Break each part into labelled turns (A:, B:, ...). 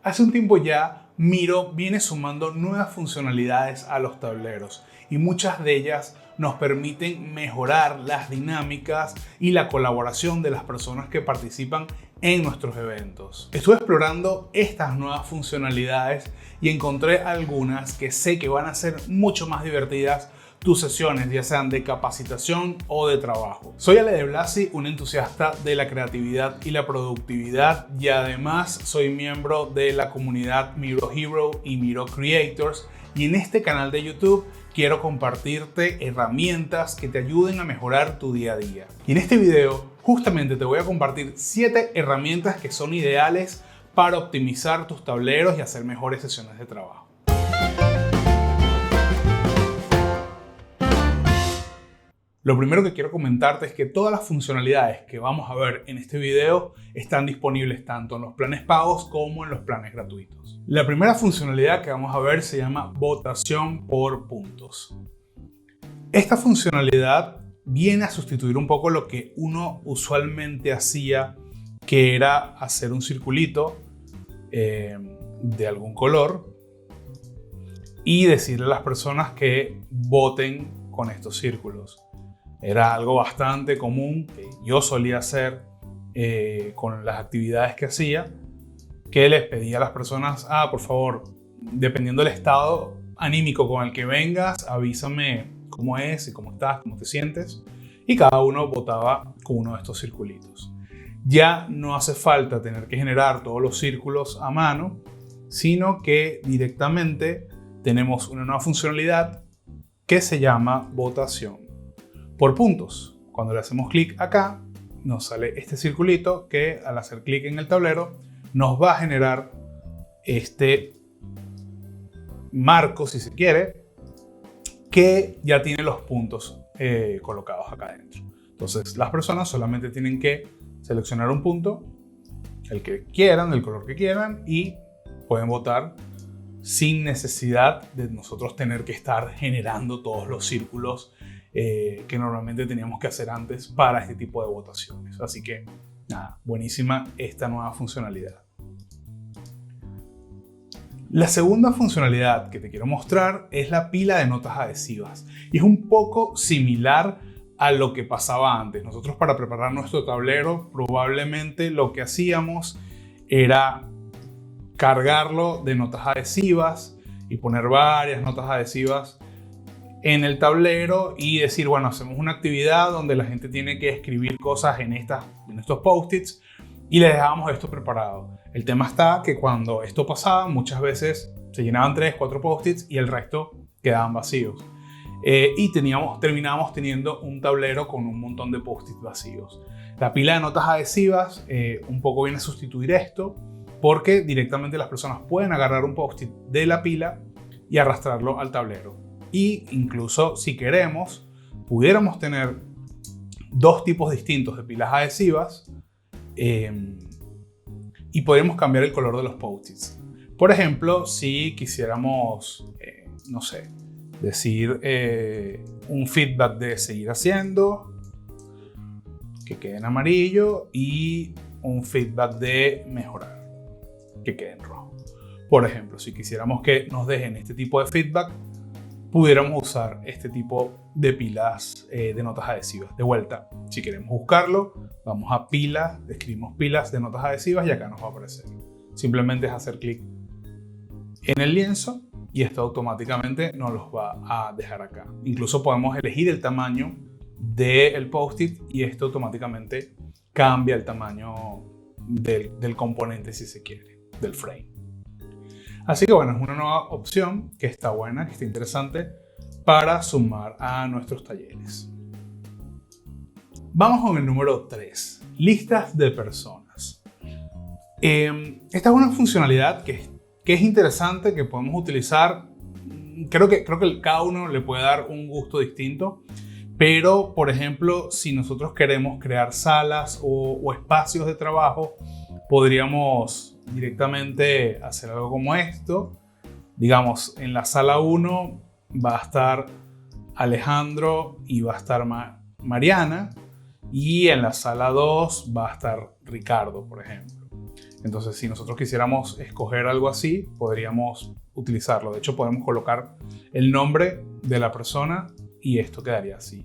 A: Hace un tiempo ya, Miro viene sumando nuevas funcionalidades a los tableros y muchas de ellas nos permiten mejorar las dinámicas y la colaboración de las personas que participan en nuestros eventos. Estuve explorando estas nuevas funcionalidades y encontré algunas que sé que van a ser mucho más divertidas tus sesiones, ya sean de capacitación o de trabajo. Soy Ale de Blasi, un entusiasta de la creatividad y la productividad, y además soy miembro de la comunidad Miro Hero y Miro Creators, y en este canal de YouTube quiero compartirte herramientas que te ayuden a mejorar tu día a día. Y en este video justamente te voy a compartir 7 herramientas que son ideales para optimizar tus tableros y hacer mejores sesiones de trabajo. Lo primero que quiero comentarte es que todas las funcionalidades que vamos a ver en este video están disponibles tanto en los planes pagos como en los planes gratuitos. La primera funcionalidad que vamos a ver se llama votación por puntos. Esta funcionalidad viene a sustituir un poco lo que uno usualmente hacía, que era hacer un circulito de algún color y decirle a las personas que voten con estos círculos. Era algo bastante común que yo solía hacer con las actividades que hacía, que les pedía a las personas, por favor, dependiendo del estado anímico con el que vengas, avísame cómo es y cómo estás, cómo te sientes, y cada uno votaba con uno de estos circulitos. Ya no hace falta tener que generar todos los círculos a mano, sino que directamente tenemos una nueva funcionalidad que se llama votación por puntos. Cuando le hacemos clic acá, nos sale este circulito que al hacer clic en el tablero nos va a generar este marco, si se quiere, que ya tiene los puntos colocados acá adentro. Entonces las personas solamente tienen que seleccionar un punto, el que quieran, el color que quieran, y pueden votar sin necesidad de nosotros tener que estar generando todos los círculos que normalmente teníamos que hacer antes para este tipo de votaciones. Así que nada, buenísima esta nueva funcionalidad. La segunda funcionalidad que te quiero mostrar es la pila de notas adhesivas, y es un poco similar a lo que pasaba antes. Nosotros, para preparar nuestro tablero, probablemente lo que hacíamos era cargarlo de notas adhesivas y poner varias notas adhesivas en el tablero y decir, bueno, hacemos una actividad donde la gente tiene que escribir cosas en estos post-its, y les dejábamos esto preparado. El tema está que cuando esto pasaba, muchas veces se llenaban 3, 4 post-its y el resto quedaban vacíos. Y terminábamos teniendo un tablero con un montón de post-its vacíos. La pila de notas adhesivas un poco viene a sustituir esto, porque directamente las personas pueden agarrar un post-it de la pila y arrastrarlo al tablero. Y incluso, si queremos, pudiéramos tener 2 tipos distintos de pilas adhesivas y podríamos cambiar el color de los post-its. Por ejemplo, si quisiéramos, no sé, decir un feedback de seguir haciendo, que quede en amarillo, y un feedback de mejorar, que quede en rojo. Por ejemplo, si quisiéramos que nos dejen este tipo de feedback, pudiéramos usar este tipo de pilas de notas adhesivas. De vuelta, si queremos buscarlo, vamos a pilas, escribimos pilas de notas adhesivas y acá nos va a aparecer. Simplemente es hacer clic en el lienzo y esto automáticamente nos los va a dejar acá. Incluso podemos elegir el tamaño del post-it y esto automáticamente cambia el tamaño del componente, si se quiere, del frame. Así que bueno, es una nueva opción que está buena, que está interesante para sumar a nuestros talleres. Vamos con el número 3, listas de personas. Esta es una funcionalidad que es interesante, que podemos utilizar. Creo que cada uno le puede dar un gusto distinto, pero por ejemplo, si nosotros queremos crear salas o espacios de trabajo, podríamos directamente hacer algo como esto. Digamos, en la sala 1 va a estar Alejandro y va a estar Mariana, y en la sala 2 va a estar Ricardo, por ejemplo. Entonces, si nosotros quisiéramos escoger algo así, podríamos utilizarlo. De hecho, podemos colocar el nombre de la persona y esto quedaría así.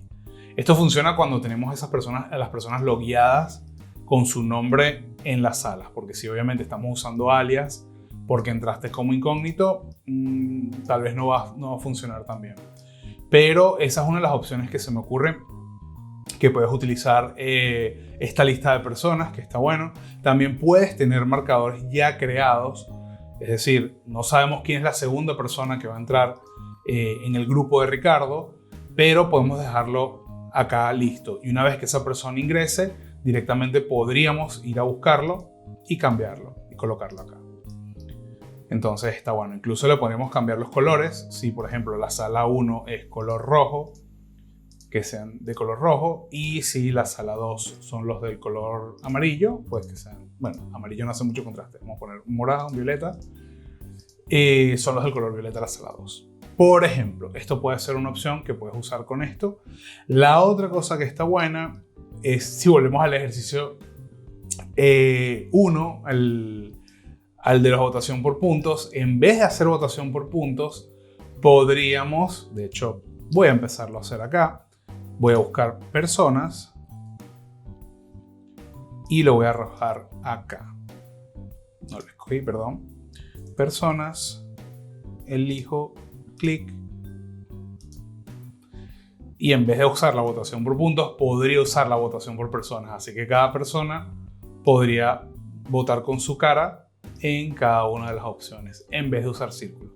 A: Esto funciona cuando tenemos a las personas logueadas con su nombre en las salas, porque si obviamente estamos usando alias porque entraste como incógnito, tal vez no va a funcionar tan bien. Pero esa es una de las opciones que se me ocurre, que puedes utilizar esta lista de personas, que está bueno. También puedes tener marcadores ya creados, es decir, no sabemos quién es la segunda persona que va a entrar en el grupo de Ricardo, pero podemos dejarlo acá listo. Y una vez que esa persona ingrese, directamente podríamos ir a buscarlo y cambiarlo y colocarlo acá. Entonces está bueno. Incluso le podemos cambiar los colores. Si por ejemplo la sala 1 es color rojo, que sean de color rojo, y si la sala 2 son los del color amarillo, pues que sean, bueno, amarillo no hace mucho contraste, vamos a poner un morado, un violeta, son los del color violeta la sala 2. Por ejemplo, esto puede ser una opción que puedes usar con esto. La otra cosa que está buena es, si volvemos al ejercicio 1, al de la votación por puntos, en vez de hacer votación por puntos, podríamos, de hecho, voy a empezarlo a hacer acá. Voy a buscar personas y lo voy a arrojar acá. No lo escogí, perdón. Personas, elijo, clic. Y en vez de usar la votación por puntos, podría usar la votación por personas. Así que cada persona podría votar con su cara en cada una de las opciones, en vez de usar círculos.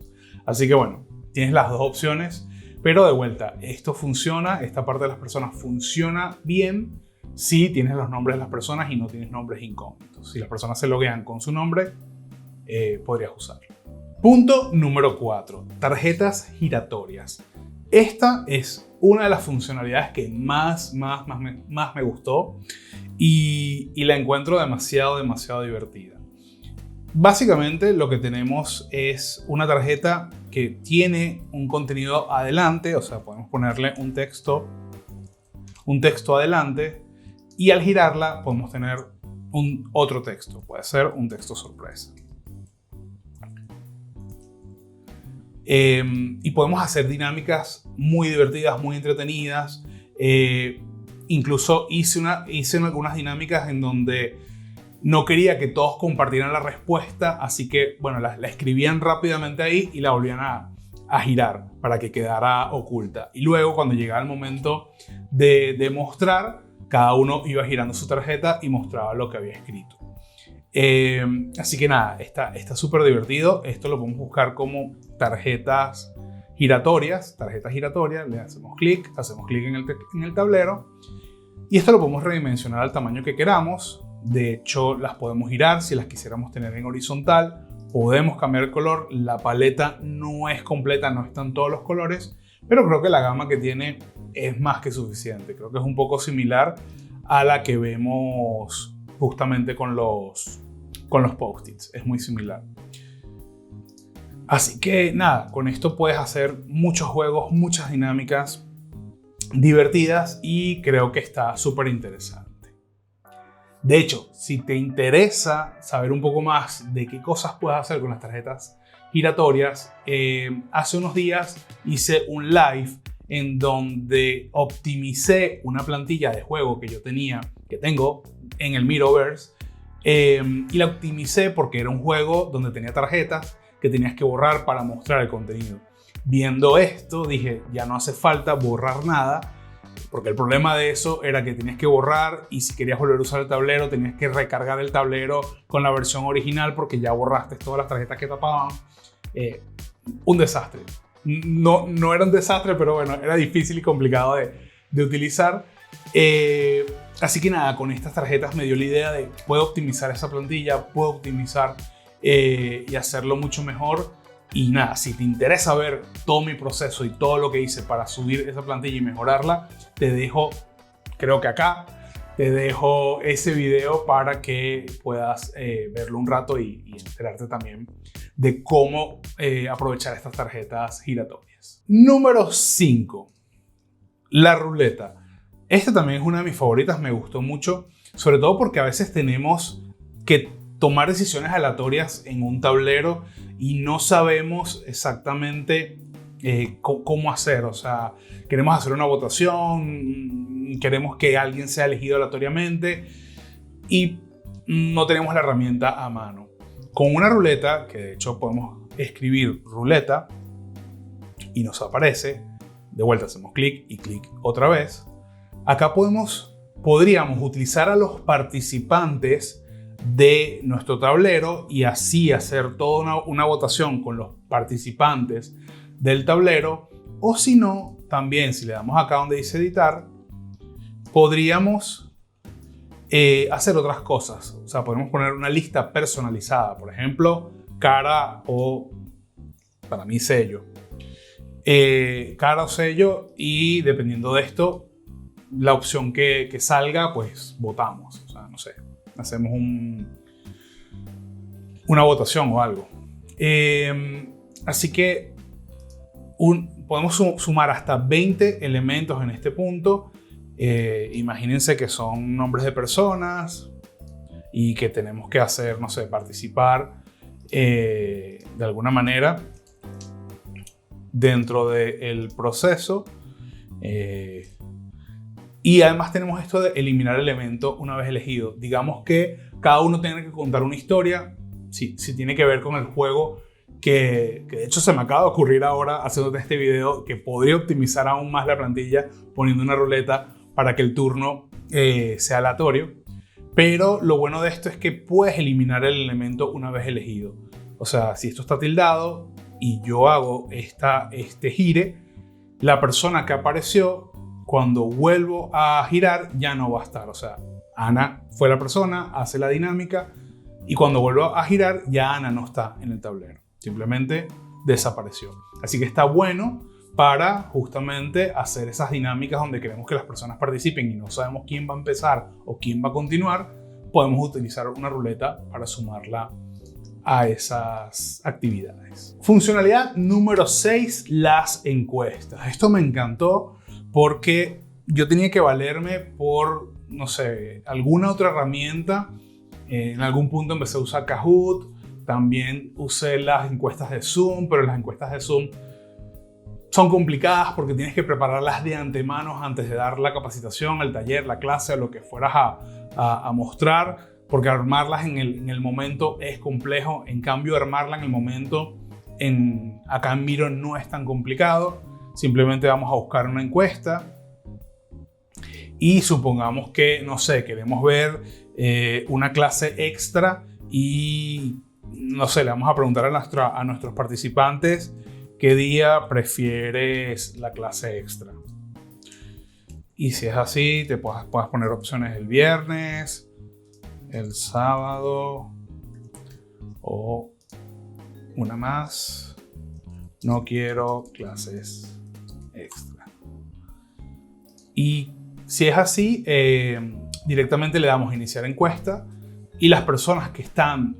A: Así que bueno, tienes las dos opciones, pero de vuelta, esto funciona, esta parte de las personas funciona bien si tienes los nombres de las personas y no tienes nombres incógnitos. Si las personas se loguean con su nombre, podrías usarlo. Punto número 4, tarjetas giratorias. Esta es una de las funcionalidades que más me gustó y la encuentro demasiado divertida. Básicamente lo que tenemos es una tarjeta que tiene un contenido adelante, o sea, podemos ponerle un texto adelante, y al girarla podemos tener otro texto, puede ser un texto sorpresa. Y podemos hacer dinámicas muy divertidas, muy entretenidas. Incluso hice algunas dinámicas en donde no quería que todos compartieran la respuesta, así que bueno, la escribían rápidamente ahí y la volvían a girar para que quedara oculta. Y luego cuando llegaba el momento de mostrar, cada uno iba girando su tarjeta y mostraba lo que había escrito. Así que nada, está súper divertido. Esto lo podemos buscar como tarjetas giratorias, le hacemos clic en el tablero y esto lo podemos redimensionar al tamaño que queramos. De hecho, las podemos girar. Si las quisiéramos tener en horizontal, podemos cambiar el color. La paleta no es completa, no están todos los colores, pero creo que la gama que tiene es más que suficiente. Creo que es un poco similar a la que vemos justamente con los post-its. Es muy similar. Así que nada, con esto puedes hacer muchos juegos, muchas dinámicas divertidas y creo que está súper interesante. De hecho, si te interesa saber un poco más de qué cosas puedes hacer con las tarjetas giratorias, hace unos días hice un live en donde optimicé una plantilla de juego que tengo en el Miroverse, y la optimicé porque era un juego donde tenía tarjetas que tenías que borrar para mostrar el contenido. Viendo esto dije, ya no hace falta borrar nada, porque el problema de eso era que tenías que borrar y si querías volver a usar el tablero tenías que recargar el tablero con la versión original porque ya borraste todas las tarjetas que tapaban. Un desastre. No era un desastre, pero bueno, era difícil y complicado de utilizar. Así que nada, con estas tarjetas me dio la idea de puedo optimizar esa plantilla, puedo optimizar y hacerlo mucho mejor. Y nada, si te interesa ver todo mi proceso y todo lo que hice para subir esa plantilla y mejorarla, te dejo, creo que acá, te dejo ese video para que puedas verlo un rato y enterarte también de cómo aprovechar estas tarjetas giratorias. Número 5. La ruleta. Esta también es una de mis favoritas, me gustó mucho, sobre todo porque a veces tenemos que tomar decisiones aleatorias en un tablero y no sabemos exactamente cómo hacer. O sea, queremos hacer una votación, queremos que alguien sea elegido aleatoriamente y no tenemos la herramienta a mano. Con una ruleta, que de hecho podemos escribir ruleta y nos aparece, de vuelta hacemos clic y clic otra vez. Acá podríamos utilizar a los participantes de nuestro tablero y así hacer toda una votación con los participantes del tablero, o si no, también si le damos acá donde dice editar, podríamos hacer otras cosas. O sea, podemos poner una lista personalizada, por ejemplo, cara o, para mí, sello. Cara o sello, y dependiendo de esto, la opción que salga, pues votamos. O sea, no sé, hacemos una votación o algo. Así que podemos sumar hasta 20 elementos en este punto. Imagínense que son nombres de personas y que tenemos que hacer, no sé, participar de alguna manera dentro del proceso. Y además tenemos esto de eliminar el elemento una vez elegido. Digamos que cada uno tiene que contar una historia, si tiene que ver con el juego, que de hecho se me acaba de ocurrir ahora haciéndote este video, que podría optimizar aún más la plantilla poniendo una ruleta para que el turno sea aleatorio. Pero lo bueno de esto es que puedes eliminar el elemento una vez elegido. O sea, si esto está tildado y yo hago este gire, la persona que apareció, cuando vuelvo a girar ya no va a estar. O sea, Ana fue la persona, hace la dinámica y cuando vuelvo a girar ya Ana no está en el tablero. Simplemente desapareció. Así que está bueno para justamente hacer esas dinámicas donde queremos que las personas participen y no sabemos quién va a empezar o quién va a continuar. Podemos utilizar una ruleta para sumarla a esas actividades. Funcionalidad número 6, las encuestas. Esto me encantó porque yo tenía que valerme por, no sé, alguna otra herramienta. En algún punto empecé a usar Kahoot. También usé las encuestas de Zoom, pero las encuestas de Zoom son complicadas porque tienes que prepararlas de antemano antes de dar la capacitación, el taller, la clase o lo que fueras a mostrar, porque armarlas en el momento es complejo. En cambio, armarla en el momento acá en Miro no es tan complicado. Simplemente vamos a buscar una encuesta y supongamos que, no sé, queremos ver una clase extra y, no sé, le vamos a preguntar a nuestros participantes qué día prefieres la clase extra. Y si es así, te puedes poner opciones el viernes, el sábado o una más. No quiero clases extra. Y si es así, directamente le damos a iniciar encuesta y las personas que están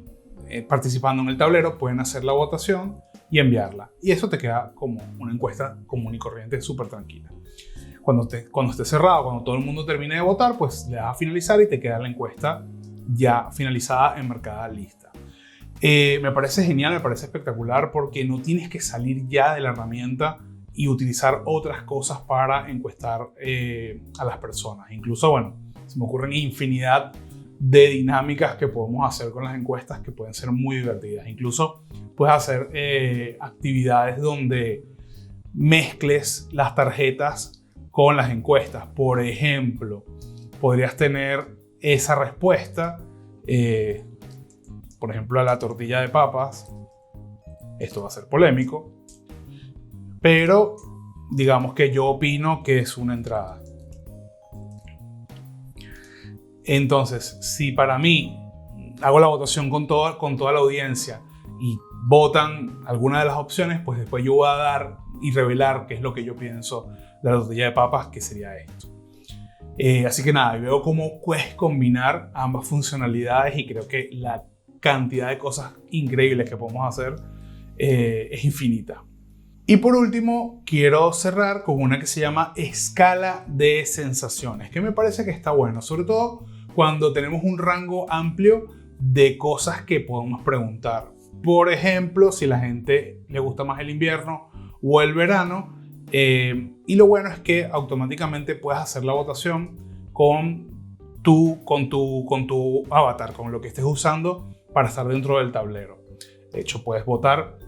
A: participando en el tablero pueden hacer la votación y enviarla. Y eso te queda como una encuesta común y corriente, súper tranquila. Cuando esté cerrado, cuando todo el mundo termine de votar, pues le das a finalizar y te queda la encuesta ya finalizada, enmarcada, lista. Me parece genial, me parece espectacular porque no tienes que salir ya de la herramienta y utilizar otras cosas para encuestar a las personas. Incluso, bueno, se me ocurren infinidad de dinámicas que podemos hacer con las encuestas que pueden ser muy divertidas. Incluso puedes hacer actividades donde mezcles las tarjetas con las encuestas. Por ejemplo, podrías tener esa respuesta, por ejemplo, a la tortilla de papas. Esto va a ser polémico, pero digamos que yo opino que es una entrada. Entonces, si para mí hago la votación con toda la audiencia y votan alguna de las opciones, pues después yo voy a dar y revelar qué es lo que yo pienso de la tortilla de papas, que sería esto. Así que nada, veo cómo puedes combinar ambas funcionalidades y creo que la cantidad de cosas increíbles que podemos hacer es infinita. Y por último, quiero cerrar con una que se llama escala de sensaciones, que me parece que está bueno, sobre todo cuando tenemos un rango amplio de cosas que podemos preguntar. Por ejemplo, si la gente le gusta más el invierno o el verano. Y lo bueno es que automáticamente puedes hacer la votación con tu avatar, con lo que estés usando para estar dentro del tablero. De hecho, puedes votar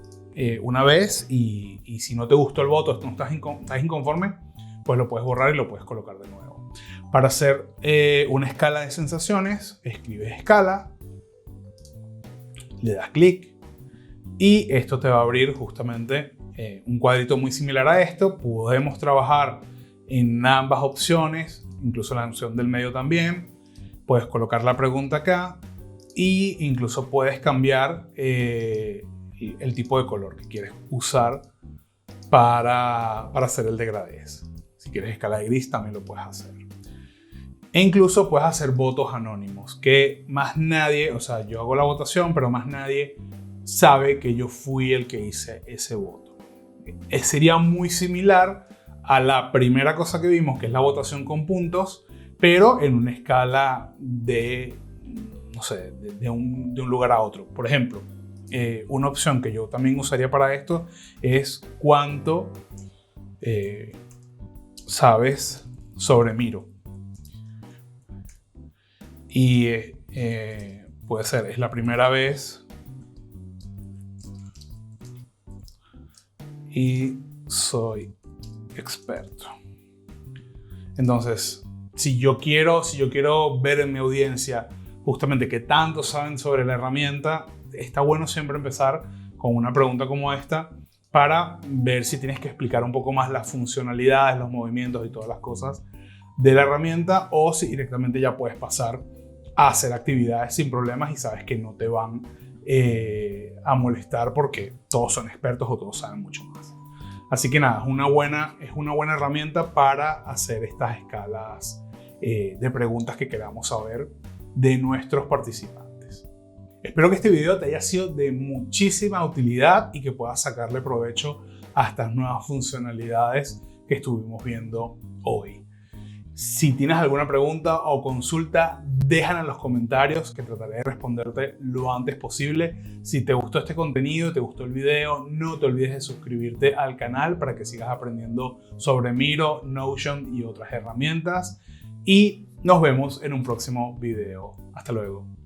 A: una vez y si no te gustó el voto, no estás inconforme, pues lo puedes borrar y lo puedes colocar de nuevo. Para hacer una escala de sensaciones, escribes escala, le das clic y esto te va a abrir justamente un cuadrito muy similar a esto. Podemos trabajar en ambas opciones, incluso la opción del medio también. Puedes colocar la pregunta acá e incluso puedes cambiar el tipo de color que quieres usar para hacer el degradés. Si quieres escala de gris también lo puedes hacer. E incluso puedes hacer votos anónimos, que más nadie, o sea, yo hago la votación, pero más nadie sabe que yo fui el que hice ese voto. Sería muy similar a la primera cosa que vimos, que es la votación con puntos, pero en una escala de, no sé, de un lugar a otro. Por ejemplo, una opción que yo también usaría para esto es cuánto sabes sobre Miro. Y puede ser, es la primera vez y soy experto. Entonces, si yo quiero ver en mi audiencia justamente qué tanto saben sobre la herramienta, está bueno siempre empezar con una pregunta como esta para ver si tienes que explicar un poco más las funcionalidades, los movimientos y todas las cosas de la herramienta, o si directamente ya puedes pasar a hacer actividades sin problemas y sabes que no te van a molestar porque todos son expertos o todos saben mucho más. Así que nada, es una buena herramienta para hacer estas escalas de preguntas que queramos saber de nuestros participantes. Espero que este video te haya sido de muchísima utilidad y que puedas sacarle provecho a estas nuevas funcionalidades que estuvimos viendo hoy. Si tienes alguna pregunta o consulta, déjala en los comentarios que trataré de responderte lo antes posible. Si te gustó este contenido, te gustó el video, no te olvides de suscribirte al canal para que sigas aprendiendo sobre Miro, Notion y otras herramientas. Y nos vemos en un próximo video. Hasta luego.